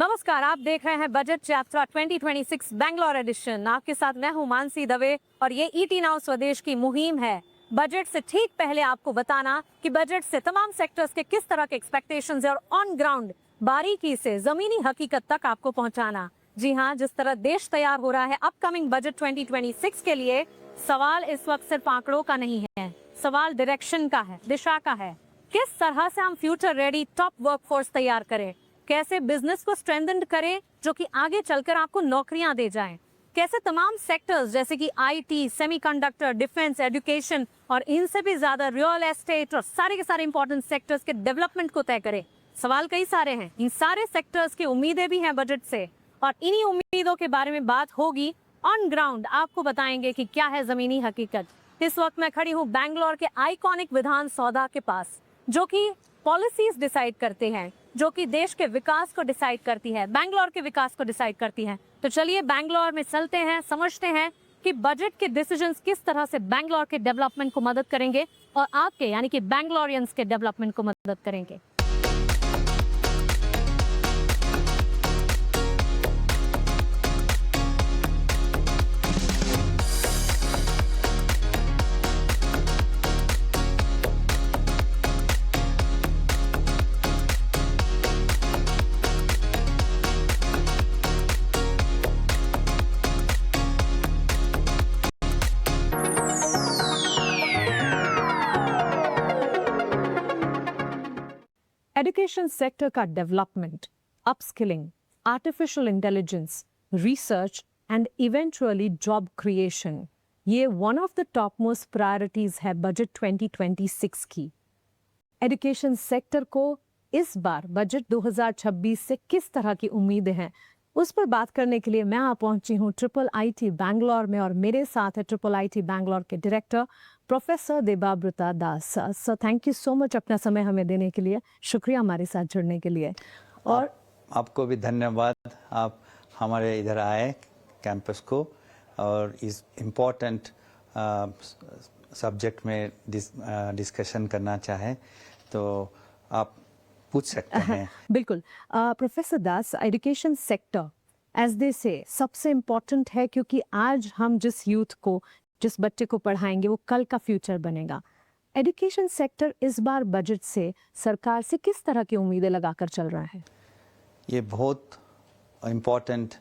नमस्कार, आप देख रहे हैं बजट यात्रा 2026 बैंगलोर एडिशन। आपके साथ मैं हूं मानसी दवे और ये ईटी नाउ स्वदेश की मुहिम है बजट से ठीक पहले आपको बताना कि बजट से तमाम सेक्टर्स के किस तरह के एक्सपेक्टेशंस है और ऑन ग्राउंड बारीकी से जमीनी हकीकत तक आपको पहुंचाना। जी हाँ, जिस तरह देश तैयार हो रहा है अपकमिंग बजट 2026 के लिए, सवाल इस वक्त सिर्फ आंकड़ों का नहीं है, सवाल डायरेक्शन का है, दिशा का है। किस तरह से हम फ्यूचर रेडी टॉप वर्कफोर्स तैयार करें, कैसे बिजनेस को स्ट्रेंथन करें जो कि आगे चलकर आपको नौकरियां दे जाएं, कैसे तमाम सेक्टर्स जैसे कि आईटी, सेमीकंडक्टर, डिफेंस, एजुकेशन और इनसे भी ज्यादा रियल एस्टेट और सारे के सारे इंपॉर्टेंट सेक्टर्स के डेवलपमेंट को तय करें। सवाल कई सारे हैं, इन सारे सेक्टर्स की उम्मीदें भी हैं बजट से और इन्हीं उम्मीदों के बारे में बात होगी ऑन ग्राउंड। आपको बताएंगे कि क्या है जमीनी हकीकत। इस वक्त मैं खड़ी हूँ बैंगलोर के आइकॉनिक विधान सौदा के पास, जो कि पॉलिसीज डिसाइड करते हैं, जो कि देश के विकास को डिसाइड करती है, बैंगलोर के विकास को डिसाइड करती है। तो चलिए बैंगलोर में चलते हैं, समझते हैं कि बजट के डिसीजंस किस तरह से बैंगलोर के डेवलपमेंट को मदद करेंगे और आपके यानी कि बैंगलोरियंस के डेवलपमेंट को मदद करेंगे। एजुकेशन सेक्टर का development, upskilling, artificial intelligence, research and eventually job creation, ये one of the top most priorities है बजट 2026 की। एजुकेशन सेक्टर को इस बार बजट 2026 से किस तरह की उम्मीदें हैं, उस पर बात करने के लिए मैं यहाँ पहुंची हूँ ट्रिपल आईटी बैंगलोर में और मेरे साथ है ट्रिपल आईटी बैंगलोर के director professor Debabrata Das. Sir, thank you so much अपना समय हमें देने के लिए, शुक्रिया हमारे साथ जुड़ने के लिए। और आपको भी धन्यवाद, आप हमारे इधर आए कैंपस को और इस इम्पोर्टेंट सब्जेक्ट में डिस्कशन करना चाहें तो आप पूछ सकते हैं। बिल्कुल professor Das, education sector as they say सबसे इम्पोर्टेंट है क्योंकि आज हम जिस यूथ को, जिस बच्चे को पढ़ाएंगे वो कल का फ्यूचर बनेगा। एजुकेशन सेक्टर इस बार बजट से सरकार से किस तरह की उम्मीदें लगाकर चल रहा है? ये बहुत इम्पोर्टेंट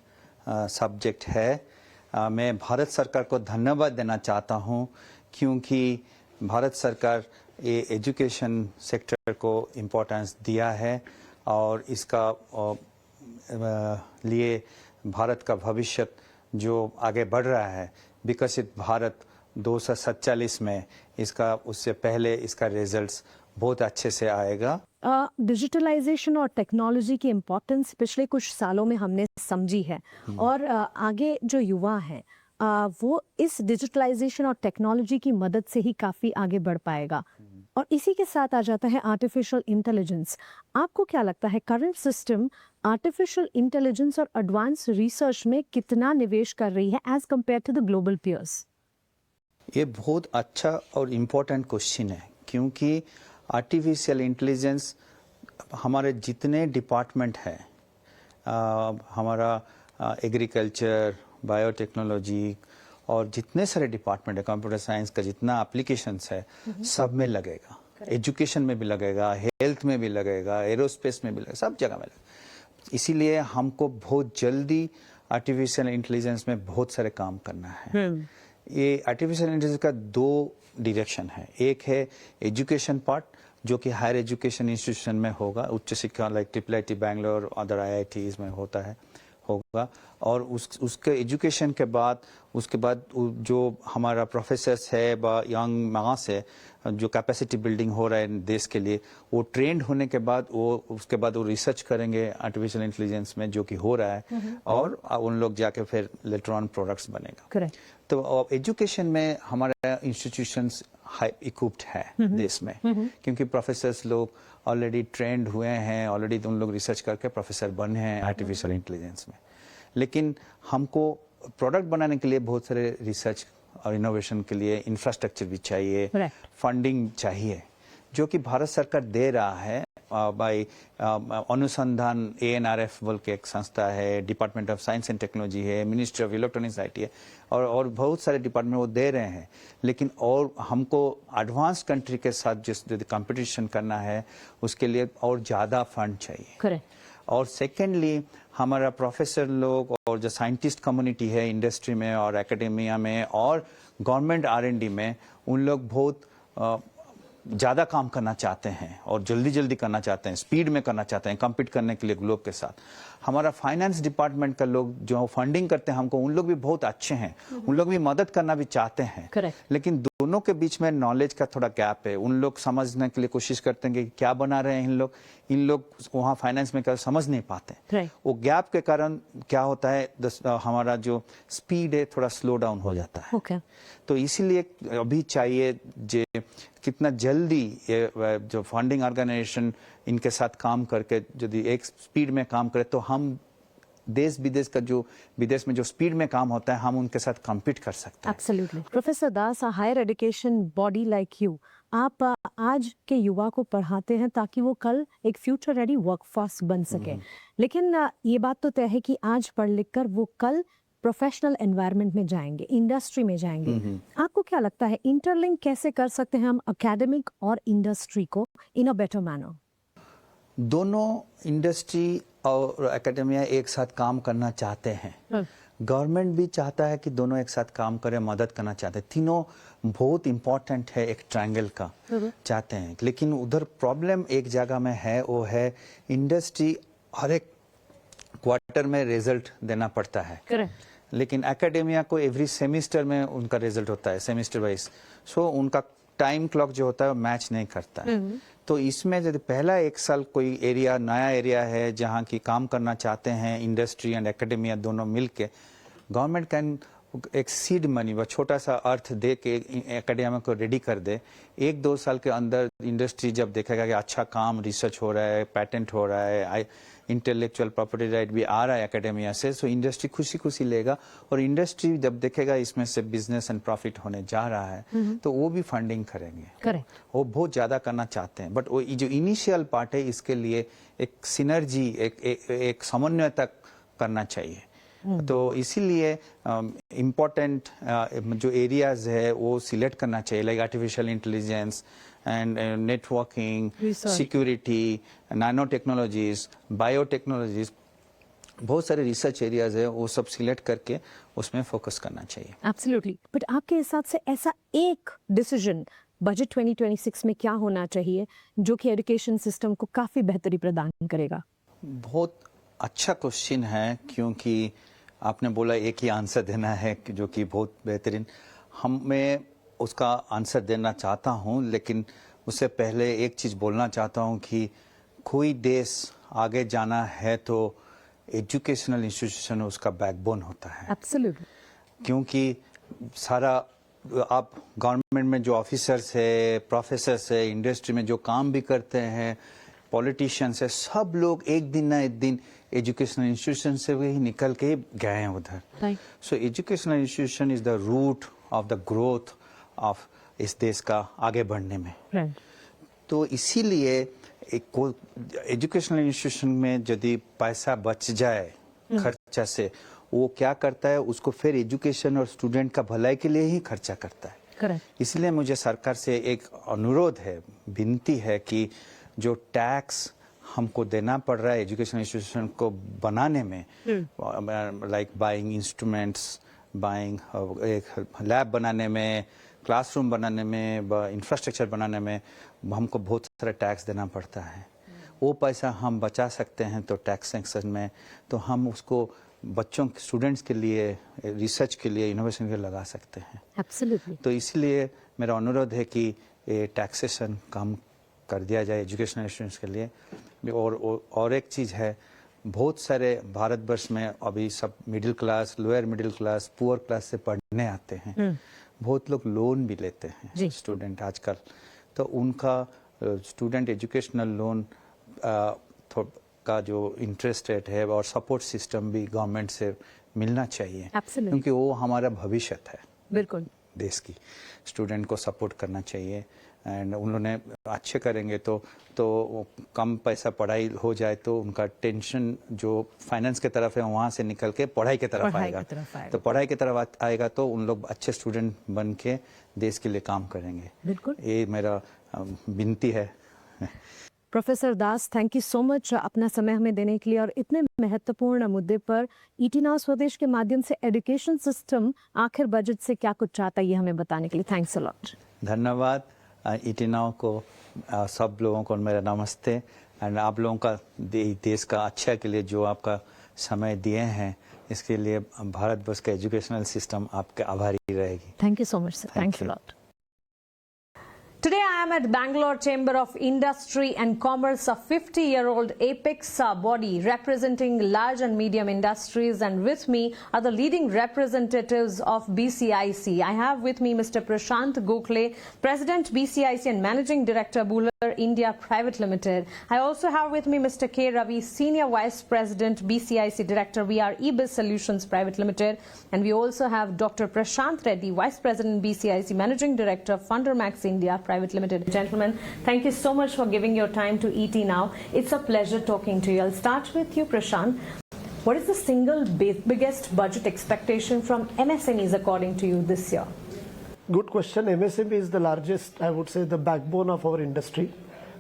सब्जेक्ट है। मैं भारत सरकार को धन्यवाद देना चाहता हूँ क्योंकि भारत सरकार ये एजुकेशन सेक्टर को इम्पोर्टेंस दिया है और इसका लिए भारत का भविष्य जो आगे बढ़ रहा है, विकसित भारत 2047 में इसका, उससे पहले इसका रिजल्ट्स बहुत अच्छे से आएगा। डिजिटलाइजेशन और टेक्नोलॉजी की इम्पोर्टेंस पिछले कुछ सालों में हमने समझी है और आगे जो युवा हैं वो इस डिजिटलाइजेशन और टेक्नोलॉजी की मदद से ही काफ़ी आगे बढ़ पाएगा। और इसी के साथ आ जाता है आर्टिफिशियल इंटेलिजेंस। आपको क्या लगता है करंट सिस्टम आर्टिफिशियल इंटेलिजेंस और एडवांस रिसर्च में कितना निवेश कर रही है as compare to the global peers? ये बहुत अच्छा और इम्पोर्टेंट क्वेश्चन है क्योंकि आर्टिफिशियल इंटेलिजेंस हमारे जितने डिपार्टमेंट है, हमारा एग्रीकल्चर, बायोटेक्नोलॉजी और जितने सारे डिपार्टमेंट है, कंप्यूटर साइंस का जितना एप्लीकेशंस है, सब में लगेगा। एजुकेशन में भी लगेगा, हेल्थ में भी लगेगा, एरोस्पेस में भी लगेगा, सब जगह में लगेगा। इसीलिए हमको बहुत जल्दी आर्टिफिशियल इंटेलिजेंस में बहुत सारे काम करना है। ये आर्टिफिशियल इंटेलिजेंस का दो डायरेक्शन है। एक है एजुकेशन पार्ट जो कि हायर एजुकेशन इंस्टीट्यूशन में होगा, उच्च शिक्षा like triple IIT Bangalore, other IITs में होगा और उसके एजुकेशन के बाद उसके बाद जो हमारा प्रोफेसर्स है यंग मास है, जो कैपेसिटी बिल्डिंग हो रहा है देश के लिए, वो ट्रेंड होने के बाद उसके बाद वो रिसर्च करेंगे आर्टिफिशियल इंटेलिजेंस में जो कि हो रहा है और उन लोग जाके फिर लेटर ऑन प्रोडक्ट्स बनेगा। तो एजुकेशन में हमारा इंस्टीट्यूशंस हाई इक्विप्ड है देश में क्योंकि प्रोफेसर्स लोग ऑलरेडी ट्रेंड हुए हैं, ऑलरेडी उन लोग रिसर्च करके प्रोफेसर बने हैं आर्टिफिशियल इंटेलिजेंस में। लेकिन हमको प्रोडक्ट बनाने के लिए बहुत सारे रिसर्च और इनोवेशन के लिए इंफ्रास्ट्रक्चर भी चाहिए, फंडिंग चाहिए। जो कि भारत सरकार दे रहा है बाय अनुसंधान ANRF बोल के एक संस्था है, department of science and technology है, मिनिस्ट्री ऑफ इलेक्ट्रॉनिक्स IT है, और बहुत सारे डिपार्टमेंट वो दे रहे हैं। लेकिन और हमको एडवांस कंट्री के साथ जिस कंपटीशन करना है उसके लिए और ज़्यादा फंड चाहिए। करेक्ट। और सेकेंडली हमारा प्रोफेसर लोग और जो साइंटिस्ट कम्युनिटी है इंडस्ट्री में और एकेडेमिया में और गवर्नमेंट R&D में, उन लोग बहुत ज़्यादा काम करना चाहते हैं और जल्दी जल्दी करना चाहते हैं, स्पीड में करना चाहते हैं, कम्पीट करने के लिए ग्लोब के साथ। हमारा फाइनेंस डिपार्टमेंट का लोग जो फंडिंग करते हैं हमको, उन लोग भी बहुत अच्छे हैं, उन लोग भी मदद करना भी चाहते हैं। Correct. लेकिन दोनों के बीच में नॉलेज का थोड़ा गैप है। उन लोग समझने के लिए कोशिश करते हैं कि क्या बना रहे हैं इन लोग वहाँ फाइनेंस में क्या समझ नहीं पाते। Right. वो गैप के कारण क्या होता है, हमारा जो स्पीड है थोड़ा स्लो डाउन हो जाता है। Okay. तो इसीलिए अभी चाहिए जे कितना जल्दी ये जो फंडिंग ऑर्गेनाइजेशन इनके साथ काम करके यदि एक स्पीड में काम करे तो हम देश विदेश में जो स्पीड में काम होता है हम उनके साथ कम्पीट कर सकते हैं। Absolutely. Professor Das, a higher education body like you, आप आज के युवा को पढ़ाते हैं ताकि वो कल एक फ्यूचर रेडी वर्कफोर्स बन सके। लेकिन ये बात तो तय है कि आज पढ़ लिख कर वो कल प्रोफेशनल एनवायरनमेंट में जाएंगे, इंडस्ट्री में जाएंगे। आपको क्या लगता है इंटरलिंक कैसे कर सकते हैं हम एकेडमिक और इंडस्ट्री को इन अ बेटर मैनर? दोनों इंडस्ट्री और एकेडेमिया एक साथ काम करना चाहते हैं। गवर्नमेंट भी चाहता है कि दोनों एक साथ काम करें, मदद करना चाहते हैं। तीनों बहुत इंपॉर्टेंट है एक ट्रायंगल का चाहते हैं। लेकिन उधर प्रॉब्लम एक जगह में है, वो है इंडस्ट्री हर एक क्वार्टर में रिजल्ट देना पड़ता है। करेक्ट। लेकिन एकेडेमिया को एवरी सेमिस्टर में उनका रिजल्ट होता है, सेमिस्टर वाइज। सो उनका टाइम क्लॉक जो होता है वो मैच नहीं करता है। तो इसमें यदि पहला एक साल कोई एरिया नया एरिया है जहाँ की काम करना चाहते हैं इंडस्ट्री एंड एकेडेमिया दोनों मिलके, गवर्नमेंट कैन एक सीड मनी व छोटा सा अर्थ दे के एकेडेमिया को रेडी कर दे। 1-2 साल के अंदर इंडस्ट्री जब देखेगा कि अच्छा काम रिसर्च हो रहा है, पेटेंट हो रहा है, इंटेलेक्चुअल प्रॉपर्टी राइट भी आ रहा है एकेडेमिया से, सो इंडस्ट्री खुशी खुशी लेगा। और इंडस्ट्री जब देखेगा इसमें से बिजनेस एंड प्रॉफिट होने जा रहा है तो वो भी फंडिंग करेंगे। करेक्ट। वो बहुत ज्यादा करना चाहते हैं, बट वो जो इनिशियल पार्ट है इसके लिए एक सिनर्जी, एक समन्वय तक करना चाहिए। तो इसीलिए इम्पोर्टेंट जो एरियाज है वो सिलेक्ट करना चाहिए, like artificial intelligence and networking, security, nano technologies, biotechnologies, बहुत सारे रिसर्च एरियाज है, वो सब सिलेक्ट करके उसमें फोकस करना चाहिए। एब्सोल्युटली। बट आपके हिसाब से ऐसा एक डिसीजन बजट 2026 में क्या होना चाहिए जो कि एजुकेशन सिस्टम को काफी बेहतरी प्रदान करेगा? बहुत अच्छा क्वेश्चन है, क्योंकि आपने बोला एक ही आंसर देना है जो कि बहुत बेहतरीन। मैं उसका आंसर देना चाहता हूं, लेकिन उससे पहले एक चीज़ बोलना चाहता हूं कि कोई देश आगे जाना है तो एजुकेशनल इंस्टीट्यूशन उसका बैकबोन होता है। एब्सोल्युटली। क्योंकि सारा आप गवर्नमेंट में जो ऑफिसर्स है, प्रोफेसर्स है, इंडस्ट्री में जो काम भी करते हैं, पॉलिटिशियंस है, सब लोग एक दिन ना एक दिन एजुकेशनल इंस्टीट्यूशन से ही निकल के गए हैं उधर। So educational institution is the root of the growth of इस देश का आगे बढ़ने में। तो इसीलिए एजुकेशनल इंस्टीट्यूशन में यदि पैसा बच जाए खर्चा से, वो क्या करता है उसको फिर एजुकेशन और स्टूडेंट का भलाई के लिए ही खर्चा करता है। करेक्ट। इसलिए मुझे सरकार से एक अनुरोध है, विनती है कि जो टैक्स हमको देना पड़ रहा है एजुकेशन इंस्टीट्यूशन को बनाने में, लाइक बाइंग इंस्ट्रूमेंट्स, बाइंग एक लैब बनाने में, क्लासरूम बनाने में, इंफ्रास्ट्रक्चर बनाने में हमको बहुत सारा टैक्स देना पड़ता है। वो पैसा हम बचा सकते हैं तो टैक्स सेक्शन में, तो हम उसको बच्चों स्टूडेंट्स के लिए, रिसर्च के लिए, इनोवेशन के लिए लगा सकते हैं। एब्सोल्युटली। तो इसलिए मेरा अनुरोध है कि ये टैक्सेशन कम कर दिया जाए एजुकेशनल इंस्टीट्यूशंस के लिए। और एक चीज़ है, बहुत सारे भारतवर्ष में अभी सब middle class, lower middle class, poor class से पढ़ने आते हैं। बहुत लोग लोन भी लेते हैं स्टूडेंट आजकल, तो उनका स्टूडेंट एजुकेशनल लोन का जो इंटरेस्ट रेट है और सपोर्ट सिस्टम भी गवर्नमेंट से मिलना चाहिए। क्योंकि वो हमारा भविष्य है। बिल्कुल। देश की स्टूडेंट को सपोर्ट करना चाहिए। एंड उन्होंने अच्छे करेंगे तो कम पैसा पढ़ाई हो जाए तो उनका टेंशन जो फाइनेंस की तरफ है वहाँ से निकल के पढ़ाई की तरफ आएगा। तो पढ़ाई की तरफ आएगा तो उन लोग अच्छे स्टूडेंट बन के देश के लिए काम करेंगे। बिल्कुल, ये मेरा विनती है। Professor Das, thank you so much अपना समय हमें देने के लिए और इतने महत्वपूर्ण मुद्दे पर ईटी नाउ स्वदेश के माध्यम से एजुकेशन सिस्टम आखिर बजट से क्या कुछ चाहता है ये हमें बताने के लिए थैंक्स अ लॉट। धन्यवाद ईटी नाउ को, सब लोगों को मेरा नमस्ते। एंड आप लोगों का देश का अच्छा के लिए जो आपका समय दिए हैं इसके लिए भारत वर्ष का एजुकेशनल सिस्टम आपके आभारी रहेगी। Thank you so much sir, thanks a lot. Today I am at Bangalore Chamber of Industry and Commerce, a 50-year-old apex body representing large and medium industries, and with me are the leading representatives of BCIC. I have with me Mr. Prashant Gokhale, President BCIC and Managing Director Buller India Private Limited. I also have with me Mr. K. Ravi, Senior Vice President BCIC Director VR eBiz Solutions Private Limited, and we also have Dr. Prashant Reddy, Vice President BCIC Managing Director Fundermax India Private Limited. Gentlemen, thank you so much for giving your time to ET Now. It's a pleasure talking to you. I'll start with you, Prashant. What is the single biggest budget expectation from MSMEs according to you this year? Good question. MSME is the largest, I would say, the backbone of our industry.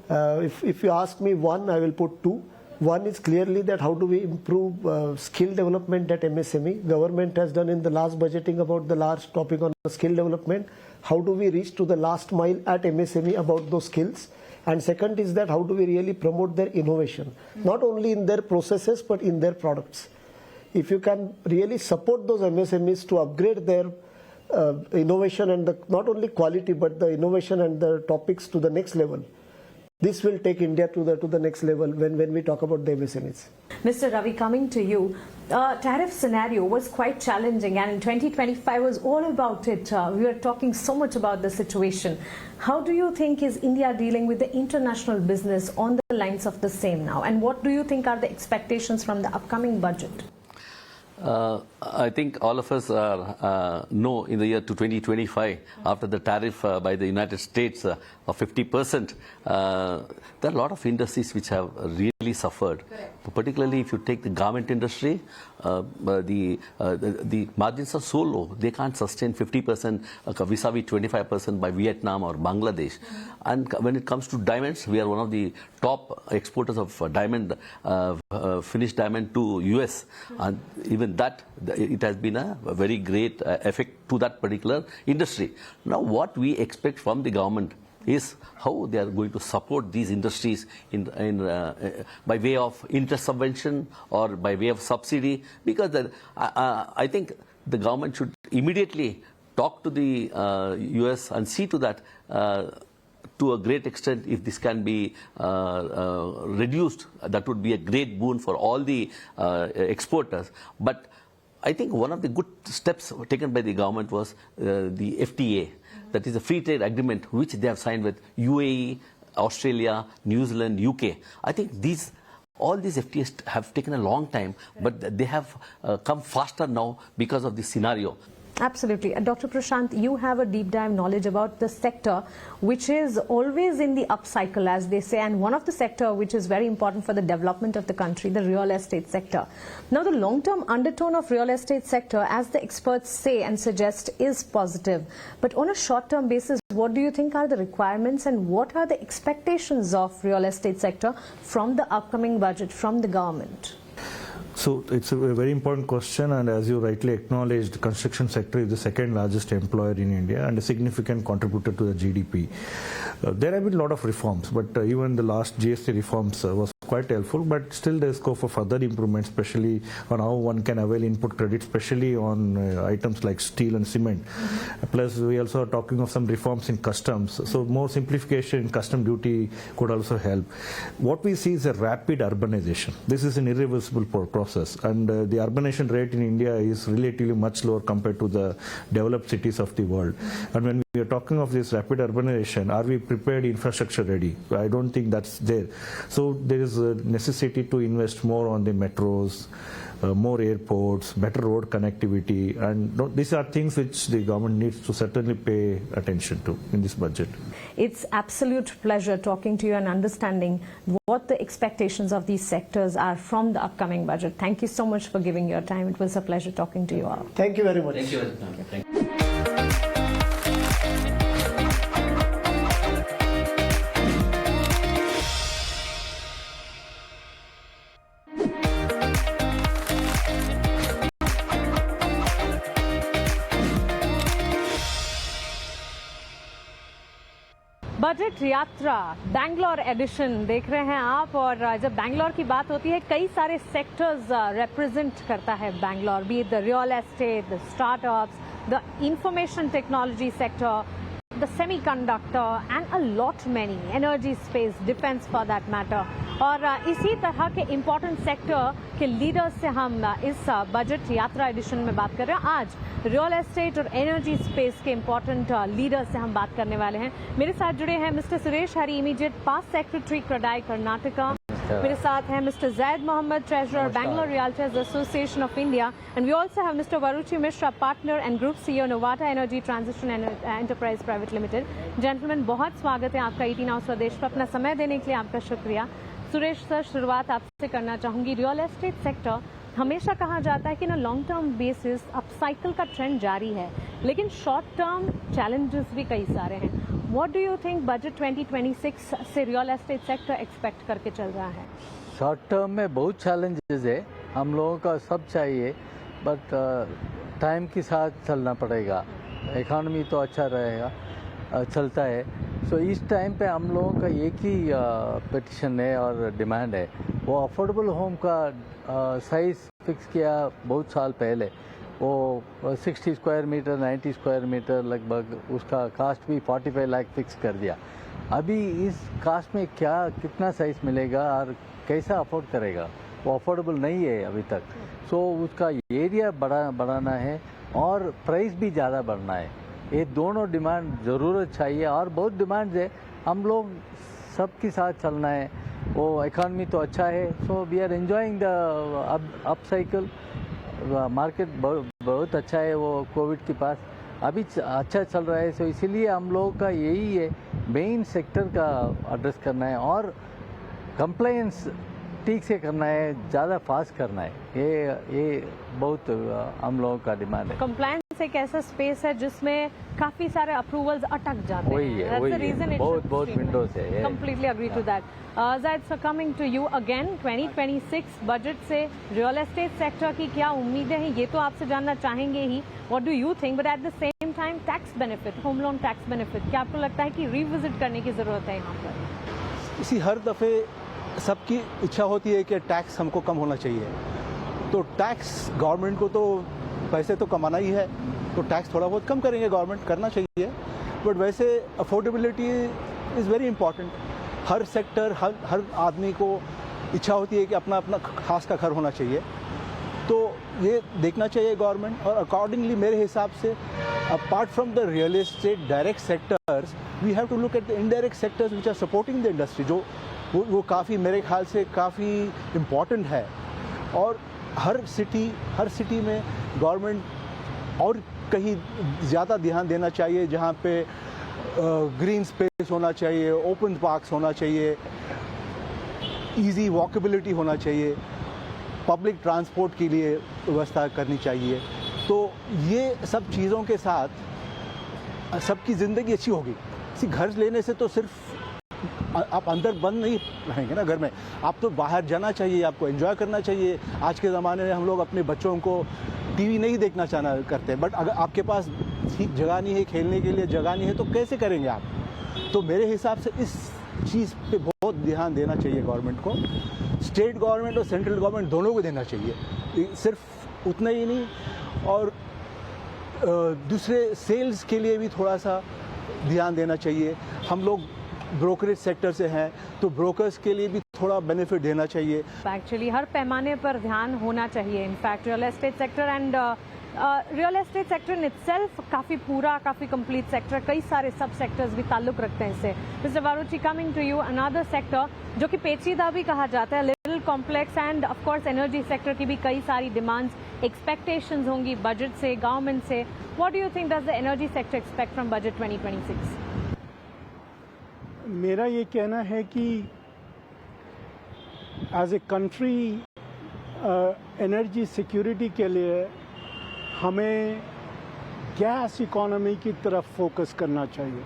If you ask me one, I will put two. One is clearly that how do we improve skill development at MSME. Government has done in the last budgeting about the large topic on skill development. How do we reach to the last mile at MSME about those skills? And second is that how do we really promote their innovation, not only in their processes but in their products. If you can really support those MSMEs to upgrade their innovation and not only quality but the innovation and the topics to the next level, this will take India to the next level when we talk about the MSMEs. Mr. Ravi, coming to you, tariff scenario was quite challenging, and in 2025 was all about it. We were talking so much about the situation. How do you think is India dealing with the international business on the lines of the same now, and what do you think are the expectations from the upcoming budget? I think all of us know in the year to 2025, after the tariff by the United States of 50%, there are a lot of industries which have really suffered. Particularly if you take the garment industry, the margins are so low, they can't sustain 50% vis-a-vis 25% by Vietnam or Bangladesh. And when it comes to diamonds, we are one of the top exporters of diamond, finished diamond to US, and even that, it has been a very great effect to that particular industry. Now what we expect from the government is how they are going to support these industries by way of interest subvention or by way of subsidy, because I think the government should immediately talk to the US and see to that to a great extent, if this can be reduced, that would be a great boon for all the exporters. But I think one of the good steps taken by the government was the FTA, that is a free trade agreement which they have signed with UAE, Australia, New Zealand, UK. I think all these FTAs have taken a long time, but they have come faster now because of this scenario. Absolutely. Dr. Prashant, you have a deep dive knowledge about the sector which is always in the upcycle, as they say, and one of the sector which is very important for the development of the country, the real estate sector. Now, the long-term undertone of real estate sector, as the experts say and suggest, is positive. But on a short-term basis, what do you think are the requirements and what are the expectations of real estate sector from the upcoming budget, from the government? So it's a very important question, and as you rightly acknowledged, the construction sector is the second largest employer in India and a significant contributor to the GDP. There have been a lot of reforms, but even the last GST reforms was quite helpful, but still there is scope for further improvement, especially on how one can avail input credit, especially on items like steel and cement. Plus, we also are talking of some reforms in customs, so more simplification in custom duty could also help. What we see is a rapid urbanization. This is an irreversible process, and the urbanization rate in India is relatively much lower compared to the developed cities of the world. And when we are talking of this rapid urbanization, are we prepared, infrastructure ready? I don't think that's there. So there is a necessity to invest more on the metros, more airports, better road connectivity, and these are things which the government needs to certainly pay attention to in this budget. It's absolute pleasure talking to you and understanding what the expectations of these sectors are from the upcoming budget. Thank you so much for giving your time. It was a pleasure talking to you all. Thank you very much. Thank you. Thank you. Budget यात्रा Bangalore addition देख रहे हैं आप। और जब बैंगलोर की बात होती है, कई सारे सेक्टर्स रिप्रेजेंट करता है Bangalore, B it the real estate, the startups, the information technology sector, the semiconductor and a lot many, energy space, defense for that matter। और इसी तरह के इम्पोर्टेंट सेक्टर के लीडर्स से हम इस बजट यात्रा एडिशन में बात कर रहे हैं। आज रियल एस्टेट और एनर्जी स्पेस के इम्पोर्टेंट लीडर्स से हम बात करने वाले हैं। मेरे साथ जुड़े हैं mister Suresh Hari, immediate past secretary CREDAI Karnataka. मेरे साथ हैं mister Zaid Mohammad, treasurer Bangalore realtors association of India, and we also have mister Varuchi Mishra, partner and group CEO Novata energy transition enterprise private limited. Gentleman, बहुत स्वागत है आपका ईटी नाउ स्वदेश पर। अपना समय देने के लिए आपका शुक्रिया। सुरेश सर, शुरुआत आपसे करना चाहूंगी। रियल एस्टेट सेक्टर, हमेशा कहा जाता है कि ना long term basis up cycle का ट्रेंड जारी है, लेकिन शॉर्ट टर्म चैलेंजेस भी कई सारे हैं। What do you think budget 2026 से रियल एस्टेट सेक्टर एक्सपेक्ट करके चल रहा है? शॉर्ट टर्म में बहुत चैलेंजेस है, हम लोगों का सब चाहिए, बट टाइम के साथ चलना पड़ेगा। इकॉनमी तो अच्छा रहेगा, चलता है। सो इस टाइम पे हम लोगों का एक ही पिटिशन है और डिमांड है, वो अफोर्डेबल होम का साइज़ फिक्स किया बहुत साल पहले। वो 60 स्क्वायर मीटर, 90 स्क्वायर मीटर लगभग, उसका कास्ट भी 45 लाख फिक्स कर दिया। अभी इस कास्ट में कितना साइज़ मिलेगा और कैसा अफोर्ड करेगा, वो अफोर्डेबल नहीं है अभी तक। सो उसका एरिया बढ़ाना है और प्राइस भी ज़्यादा बढ़ना है। ये दोनों डिमांड ज़रूरत चाहिए और बहुत डिमांड्स है, हम लोग सबके साथ चलना है। वो इकॉनमी तो अच्छा है, so we are enjoying the up cycle. Market बहुत अच्छा है, वो कोविड के पास अभी अच्छा चल रहा है। सो इसीलिए हम लोगों का यही है, मेन सेक्टर का एड्रेस करना है और कंप्लायंस ठीक से करना है, ज़्यादा फास्ट करना है। ये बहुत हम लोगों का डिमांड है। कंप्लायंस एक ऐसा स्पेस है जिसमें काफी सारे अप्रूवल्स अटक जाते हैं। वही है, बहुत विंडोज है। Completely agree to that. Zaid, so coming to you again, 2026 budget से रियल एस्टेट सेक्टर की क्या उम्मीदें हैं, ये तो आपसे जानना चाहेंगे ही। What do you think? But at the same time, tax benefit, home loan tax benefit, क्या आपको लगता है कि रिविजिट करने की जरूरत है यहाँ पर? इसी हर दफ़े सबकी इच्छा होती है कि टैक्स हमको कम होना चाहिए, तो टैक्स गवर्नमेंट को तो पैसे तो कमाना ही है, तो टैक्स थोड़ा बहुत कम करेंगे, गवर्नमेंट करना चाहिए। बट वैसे अफोर्डेबिलिटी इज़ वेरी इंपॉर्टेंट। हर सेक्टर, हर आदमी को इच्छा होती है कि अपना अपना खास का घर होना चाहिए, तो ये देखना चाहिए गवर्नमेंट। और अकॉर्डिंगली मेरे हिसाब से apart from the real estate direct sectors, we have to look at the indirect sectors which are supporting the industry, जो वो काफ़ी मेरे ख्याल से काफ़ी इम्पॉर्टेंट है। और हर सिटी में गवर्नमेंट और कहीं ज़्यादा ध्यान देना चाहिए, जहाँ पे ग्रीन स्पेस होना चाहिए, ओपन पार्क्स होना चाहिए, इजी वॉकेबिलिटी होना चाहिए, पब्लिक ट्रांसपोर्ट के लिए व्यवस्था करनी चाहिए। तो ये सब चीज़ों के साथ सबकी ज़िंदगी अच्छी होगी। किसी घर लेने से तो सिर्फ आप अंदर बंद नहीं रहेंगे ना घर में, आप तो बाहर जाना चाहिए, आपको एंजॉय करना चाहिए। आज के ज़माने में हम लोग अपने बच्चों को टीवी नहीं देखना चाहना करते, बट अगर आपके पास ठीक जगह नहीं है, खेलने के लिए जगह नहीं है, तो कैसे करेंगे आप? तो मेरे हिसाब से इस चीज़ पे बहुत ध्यान देना चाहिए गवर्नमेंट को। स्टेट गवर्नमेंट और सेंट्रल गवर्नमेंट दोनों को देना चाहिए, सिर्फ उतना ही नहीं। और दूसरे सेल्स के लिए भी थोड़ा सा ध्यान देना चाहिए। हम लोग ब्रोकरेज सेक्टर से हैं, तो ब्रोकर्स के लिए भी थोड़ा बेनिफिट देना चाहिए। एक्चुअली हर पैमाने पर ध्यान होना चाहिए। In fact real estate sector and real estate sector in itself काफ़ी कंप्लीट सेक्टर, कई सारे सब सेक्टर्स भी ताल्लुक रखते हैं इससे। Mister Varuchi, coming to you, another sector जो कि पेचीदा भी कहा जाता है, little complex, and of course energy sector की भी कई सारी डिमांड्स, एक्सपेक्टेशंस होंगी बजट से, गवर्नमेंट से। What do you think does the energy sector expect from budget 2026? मेरा ये कहना है कि as a country energy security के लिए हमें गैस इकोनॉमी की तरफ फोकस करना चाहिए।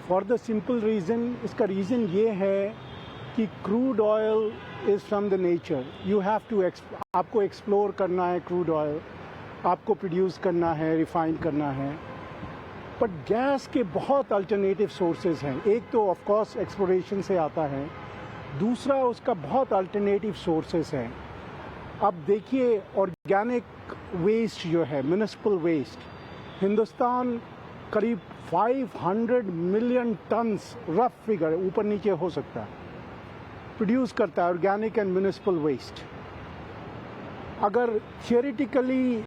फॉर द सिंपल रीज़न, इसका रीज़न ये है कि crude oil is from the nature. You have to आपको एक्सप्लोर करना है क्रूड ऑयल, आपको प्रोड्यूस करना है, रिफाइन करना है। बट गैस के बहुत अल्टरनेटिव सोर्सेज हैं। एक तो ऑफ कोर्स एक्सप्लोरेशन से आता है, दूसरा उसका बहुत अल्टरनेटिव सोर्सेज हैं। अब देखिए ऑर्गेनिक वेस्ट जो है, म्युनिसिपल वेस्ट, हिंदुस्तान करीब 500 मिलियन टन्स, रफ फिगर ऊपर नीचे हो सकता है, प्रोड्यूस करता है ऑर्गेनिक एंड म्युनिसिपल वेस्ट। अगर थियोरेटिकली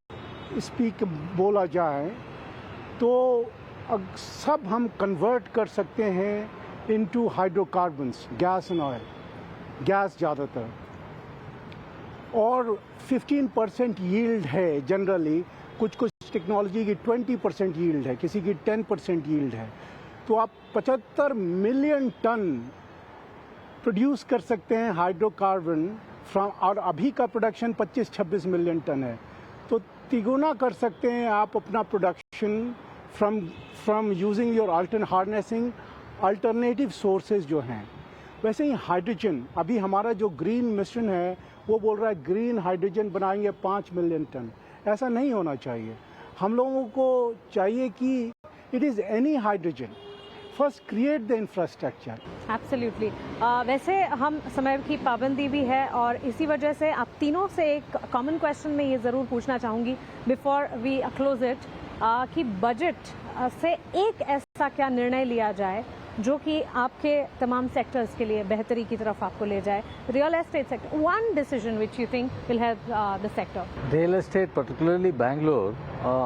स्पीक बोला जाए तो सब हम कन्वर्ट कर सकते हैं into hydrocarbons, gas and oil, gas ज़्यादातर, और 15% यील्ड है जनरली। कुछ टेक्नोलॉजी की 20% यील्ड है, किसी की 10% यील्ड है। तो आप 75 मिलियन टन प्रोड्यूस कर सकते हैं हाइड्रोकार्बन फ्रॉम, और अभी का प्रोडक्शन 25-26 मिलियन टन है। तो तिगुना कर सकते हैं आप अपना production from using your harnessing alternative sources जो हैं। वैसे ही हाइड्रोजन, अभी हमारा जो ग्रीन मिशन है वो बोल रहा है ग्रीन हाइड्रोजन बनाएंगे 5 मिलियन टन। ऐसा नहीं होना चाहिए। हम लोगों को चाहिए कि it is any hydrogen, first create the infrastructure. Absolutely. वैसे हम समय की पाबंदी भी है और इसी वजह से आप तीनों से एक कॉमन क्वेश्चन में ये ज़रूर पूछना चाहूँगी बिफोर वी क्लोज इट, कि बजट से एक ऐसा क्या निर्णय लिया जाए जो कि आपके तमाम सेक्टर्स के लिए बेहतरी की तरफ आपको ले जाए। Real estate sector, one decision which you think will help the sector. Real estate particularly Bangalore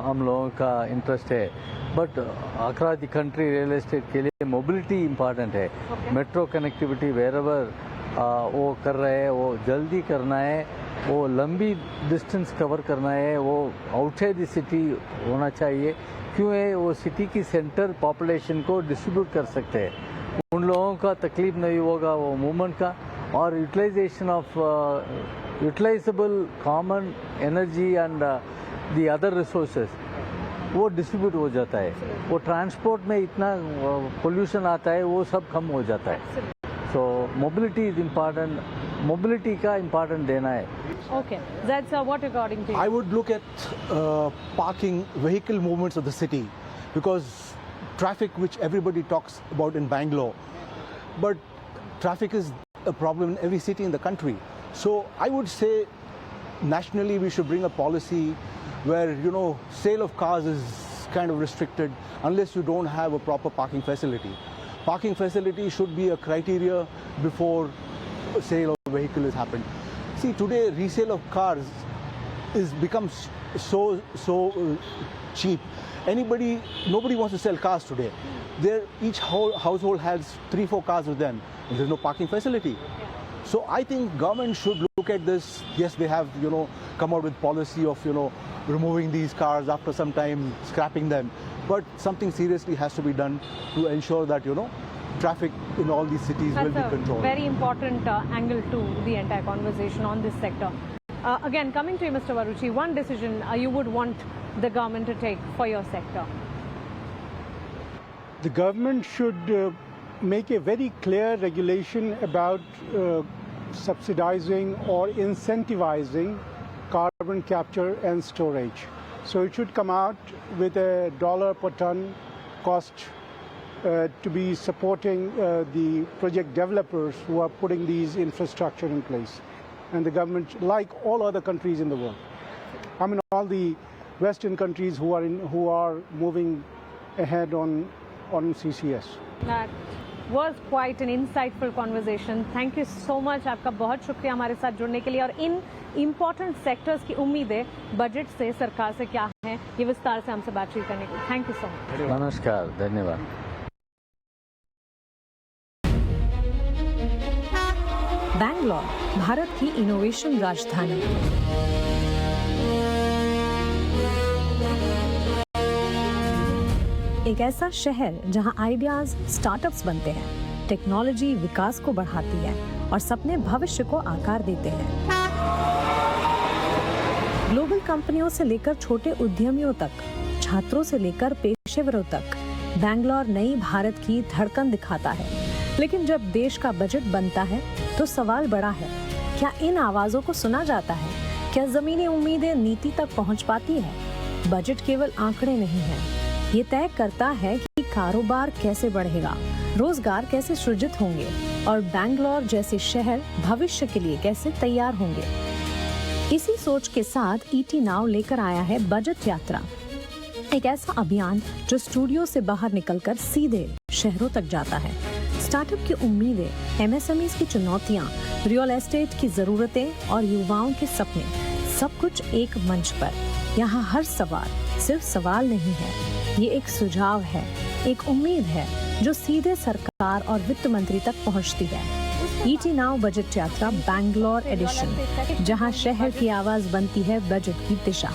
हम लोगों का इंटरेस्ट है, but across the country real estate के लिए मोबिलिटी इम्पॉर्टेंट है। मेट्रो कनेक्टिविटी वेरेवर वो कर रहे हैं, वो जल्दी करना है, वो लंबी डिस्टेंस कवर करना है, वो आउटसाइड द सिटी होना चाहिए। क्यों है, वो सिटी की सेंटर पॉपुलेशन को डिस्ट्रीब्यूट कर सकते हैं, उन लोगों का तकलीफ नहीं होगा वो मूवमेंट का, और utilisation of utilisable common energy and the other resources वो डिस्ट्रीब्यूट हो जाता है। वो ट्रांसपोर्ट में इतना पोल्यूशन आता है, वो सब कम हो जाता है। सो मोबिलिटी इज इम्पॉर्टेंट, मोबिलिटी का इम्पॉर्टेंट देना है। Okay, that's what according to you? I would look at parking vehicle movements of the city, because traffic, which everybody talks about in Bangalore, but traffic is a problem in every city in the country. So I would say nationally we should bring a policy where, you know, sale of cars is kind of restricted unless you don't have a proper parking facility. Parking facility should be a criteria before a sale of a vehicle has happened. See, today resale of cars is becomes so cheap. Nobody wants to sell cars today. Each household has 3-4 cars with them, and there's no parking facility. So I think government should look at this. Yes, they have, you know, come out with policy of, you know, removing these cars after some time, scrapping them. But something seriously has to be done to ensure that, you know, traffic in all these cities will be That's a controlled. very important angle to the entire conversation on this sector. Again, coming to you, Mr. Varuchi, one decision you would want the government to take for your sector? The government should make a very clear regulation about subsidizing or incentivizing carbon capture and storage. So it should come out with $1 per ton cost to be supporting the project developers who are putting these infrastructure in place. And the government, like all other countries in the world, I mean all the Western countries who are moving ahead on CCS. That was quite an insightful conversation. Thank you so much. आपका बहुत शुक्रिया हमारे साथ जुड़ने के लिए, और इन important sectors की उम्मीदें बजट से, सरकार से क्या हैं, ये विस्तार से हमसे बातचीत करने के लिए थैंक यू सो मच। नमस्कार, धन्यवाद। बैंगलोर, भारत की इनोवेशन राजधानी। एक ऐसा शहर जहां आइडियाज स्टार्टअप्स बनते हैं, टेक्नोलॉजी विकास को बढ़ाती है और सपने भविष्य को आकार देते हैं। ग्लोबल कंपनियों से लेकर छोटे उद्यमियों तक, छात्रों से लेकर पेशेवरों तक, बैंगलोर नई भारत की धड़कन दिखाता है। लेकिन जब देश का बजट बनता है तो सवाल बड़ा है, क्या इन आवाजों को सुना जाता है? क्या जमीनी उम्मीदें नीति तक पहुंच पाती है? बजट केवल आंकड़े नहीं है, ये तय करता है कि कारोबार कैसे बढ़ेगा, रोजगार कैसे सृजित होंगे और बैंगलोर जैसे शहर भविष्य के लिए कैसे तैयार होंगे। इसी सोच के साथ ईटी नाउ लेकर आया है बजट यात्रा, एक ऐसा अभियान जो स्टूडियो से बाहर निकलकर सीधे शहरों तक जाता है। स्टार्टअप की उम्मीदें, एमएसएमईज की चुनौतियां, रियल एस्टेट की जरूरतें और युवाओं के सपने, सब कुछ एक मंच पर। यहाँ हर सवाल सिर्फ सवाल नहीं है, ये एक सुझाव है, एक उम्मीद है जो सीधे सरकार और वित्त मंत्री तक पहुँचती है। ईटी नाउ बजट यात्रा बैंगलोर एडिशन, जहाँ शहर की आवाज बनती है बजट की दिशा।